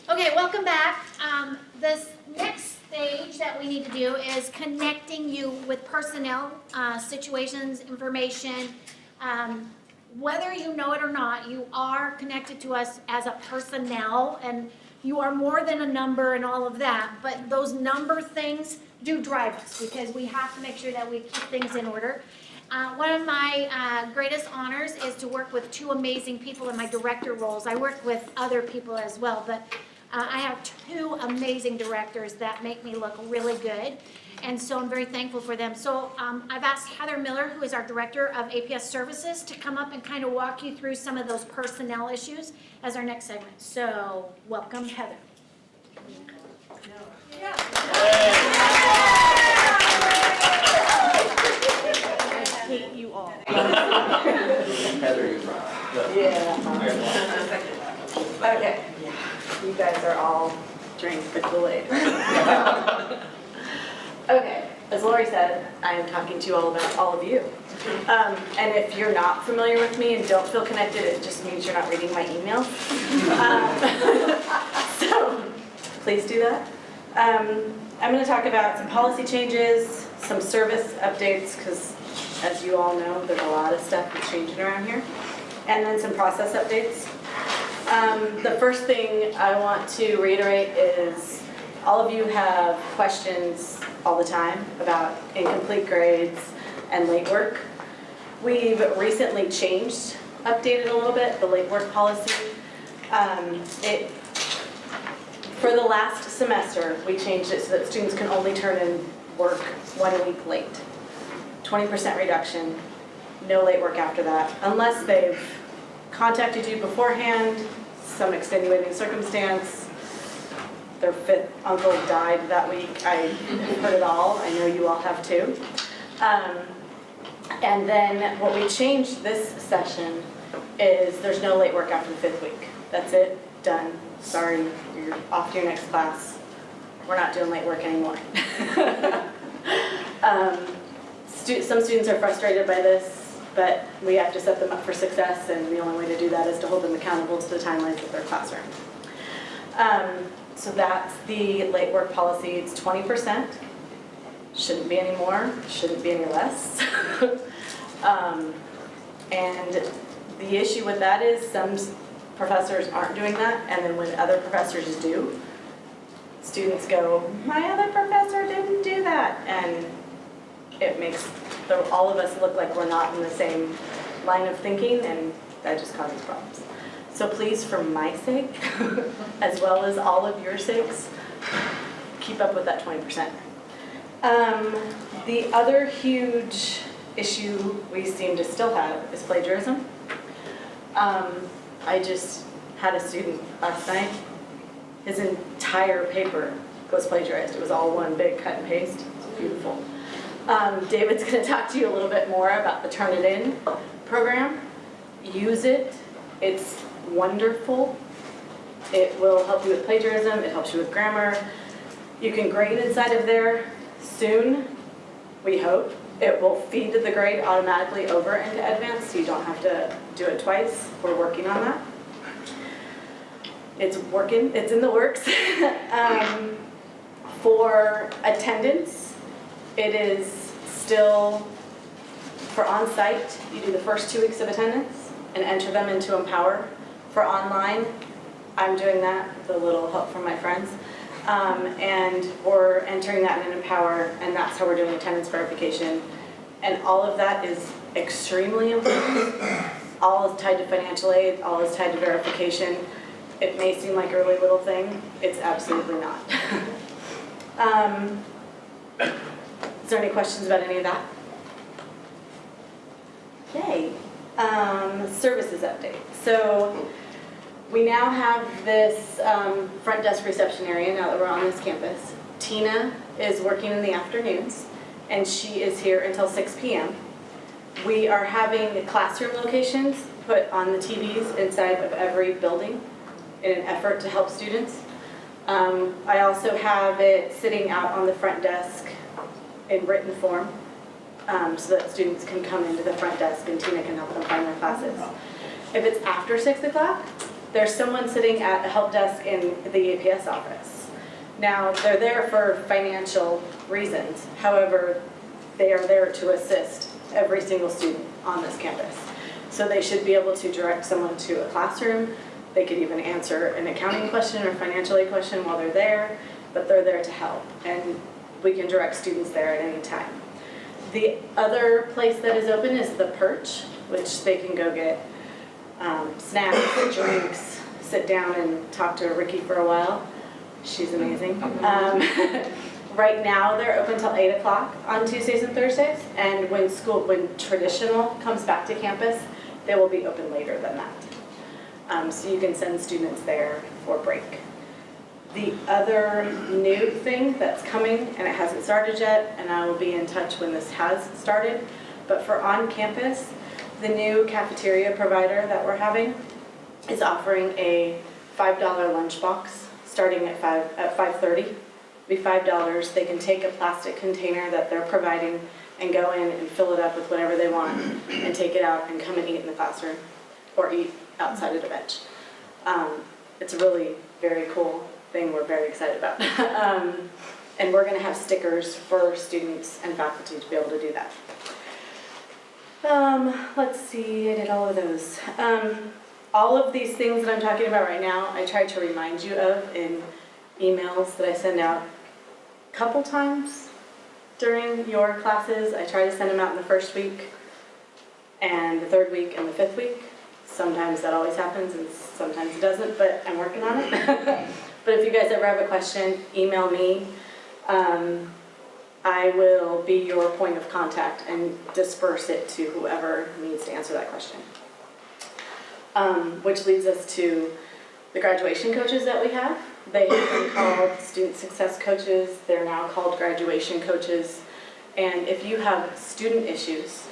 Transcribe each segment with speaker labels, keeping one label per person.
Speaker 1: Okay, welcome back. This next stage that we need to do is connecting you with personnel, situations, information. Whether you know it or not, you are connected to us as a personnel, and you are more than a number and all of that, but those number things do drive us because we have to make sure that we keep things in order. One of my greatest honors is to work with two amazing people in my director roles. I work with other people as well, but I have two amazing directors that make me look really good, and so I'm very thankful for them. So I've asked Heather Miller, who is our Director of APS Services, to come up and kind of walk you through some of those personnel issues as our next segment. So welcome, Heather.
Speaker 2: I hate you all.
Speaker 3: Heather, you rock.
Speaker 2: Yeah. Okay. You guys are all drink the Kool-Aid. Okay, as Lori said, I am talking to you all about all of you. And if you're not familiar with me and don't feel connected, it just means you're not reading my email. So please do that. I'm going to talk about some policy changes, some service updates, because as you all know, there's a lot of stuff that's changing around here, and then some process updates. The first thing I want to reiterate is all of you have questions all the time about incomplete grades and late work. We've recently changed, updated a little bit, the late work policy. For the last semester, we changed it so that students can only turn in work 1 week late. 20% reduction, no late work after that, unless they've contacted you beforehand, some extenuating circumstance, their 5th uncle died that week. I heard it all. I know you all have too. And then what we changed this session is there's no late work after the 5th week. That's it, done. Sorry, you're off to your next class. We're not doing late work anymore. Some students are frustrated by this, but we have to set them up for success, and the only way to do that is to hold them accountable to the timelines of their classroom. So that's the late work policy. It's 20%. Shouldn't be any more, shouldn't be any less. And the issue with that is some professors aren't doing that, and then when other professors do, students go, my other professor didn't do that, and it makes all of us look like we're not in the same line of thinking, and that just causes problems. So please, for my sake, as well as all of your sakes, keep up with that 20%. The other huge issue we seem to still have is plagiarism. I just had a student last night, his entire paper was plagiarized. It was all one big cut and paste. It's beautiful. David's going to talk to you a little bit more about the Turn It In program. Use it. It's wonderful. It will help you with plagiarism. It helps you with grammar. You can grade inside of there soon, we hope. It will feed the grade automatically over into advanced, so you don't have to do it twice. We're working on that. It's working. It's in the works. For attendance, it is still, for on-site, you do the first 2 weeks of attendance and enter them into Empower. For online, I'm doing that with a little help from my friends. And we're entering that in Empower, and that's how we're doing attendance verification. And all of that is extremely important. All is tied to financial aid, all is tied to verification. It may seem like a really little thing, it's absolutely not. Is there any questions about any of that? Okay, services update. So we now have this front desk reception area now that we're on this campus. Tina is working in the afternoons, and she is here until 6 p.m. We are having classroom locations put on the TVs inside of every building in an effort to help students. I also have it sitting out on the front desk in written form so that students can come into the front desk and Tina can help them find their classes. If it's after 6 o'clock, there's someone sitting at a help desk in the APS office. Now, they're there for financial reasons. However, they are there to assist every single student on this campus. So they should be able to direct someone to a classroom. They could even answer an accounting question or financial aid question while they're there, but they're there to help. And we can direct students there at any time. The other place that is open is the Perch, which they can go get snacks, drinks, sit down and talk to Ricky for a while. She's amazing. Right now, they're open till 8 o'clock on Tuesdays and Thursdays, and when traditional comes back to campus, they will be open later than that. So you can send students there for break. The other new thing that's coming, and it hasn't started yet, and I will be in touch when this has started, but for on campus, the new cafeteria provider that we're having is offering a $5 lunchbox starting at 5:30. Be $5. They can take a plastic container that they're providing and go in and fill it up with whatever they want and take it out and come and eat in the classroom or eat outside of the bench. It's a really very cool thing we're very excited about. And we're going to have stickers for students and faculty to be able to do that. Let's see, I did all of those. All of these things that I'm talking about right now, I tried to remind you of in emails that I send out a couple times during your classes. I try to send them out in the first week and the third week and the fifth week. Sometimes that always happens and sometimes it doesn't, but I'm working on it. But if you guys ever have a question, email me. I will be your point of contact and disperse it to whoever needs to answer that question. Which leads us to the graduation coaches that we have. They have been called student success coaches. They're now called graduation coaches. And if you have student issues,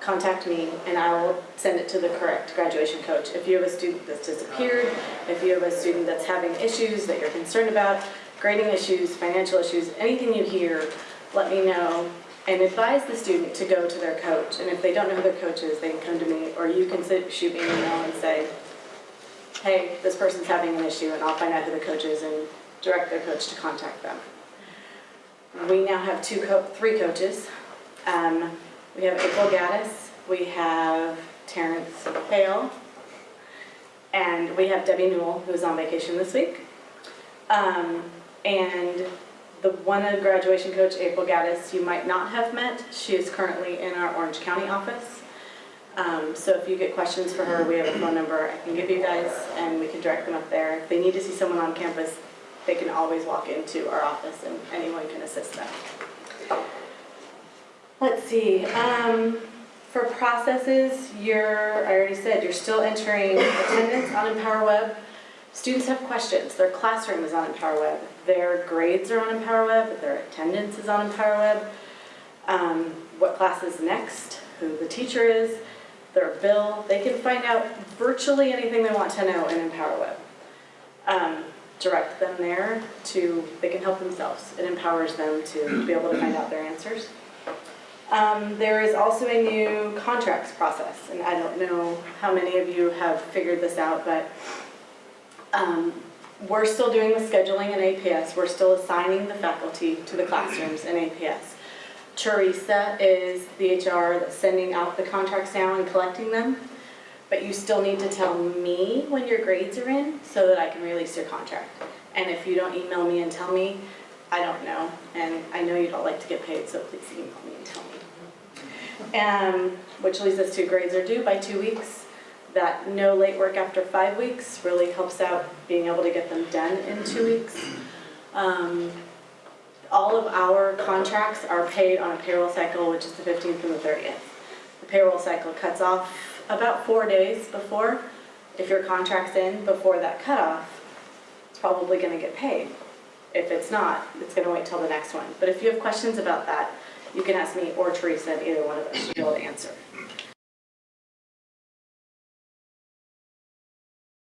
Speaker 2: contact me and I will send it to the correct graduation coach. If you have a student that's disappeared, if you have a student that's having issues that you're concerned about, grading issues, financial issues, anything you hear, let me know and advise the student to go to their coach. And if they don't know who their coach is, they can come to me, or you can shoot me an email and say, hey, this person's having an issue, and I'll find out who the coach is and direct their coach to contact them. We now have three coaches. We have April Gaddis, we have Terrence Hale, and we have Debbie Newell, who's on vacation this week. And the one graduation coach, April Gaddis, you might not have met. She is currently in our Orange County office. So if you get questions for her, we have a phone number I can give you guys, and we can direct them up there. If they need to see someone on campus, they can always walk into our office, and anyone can assist them. Let's see. For processes, I already said, you're still entering attendance on EmpowerWeb. Students have questions. Their classroom is on EmpowerWeb. Their grades are on EmpowerWeb. Their attendance is on EmpowerWeb. What class is next, who the teacher is, their bill. They can find out virtually anything they want to know in EmpowerWeb. Direct them there they can help themselves. It empowers them to be able to find out their answers. There is also a new contracts process, and I don't know how many of you have figured this out, but we're still doing the scheduling in APS. We're still assigning the faculty to the classrooms in APS. Teresa is the HR that's sending out the contracts now and collecting them, but you still need to tell me when your grades are in so that I can release your contract. And if you don't email me and tell me, I don't know, and I know you don't like to get paid, so please email me and tell me. Which leads us to grades are due by 2 weeks. That no late work after 5 weeks really helps out being able to get them done in 2 weeks. All of our contracts are paid on a payroll cycle, which is the 15th and the 30th. The payroll cycle cuts off about 4 days before. If your contract's in before that cutoff, it's probably going to get paid. If it's not, it's going to wait till the next one. But if you have questions about that, you can ask me or Teresa, and either one of us should be able to answer.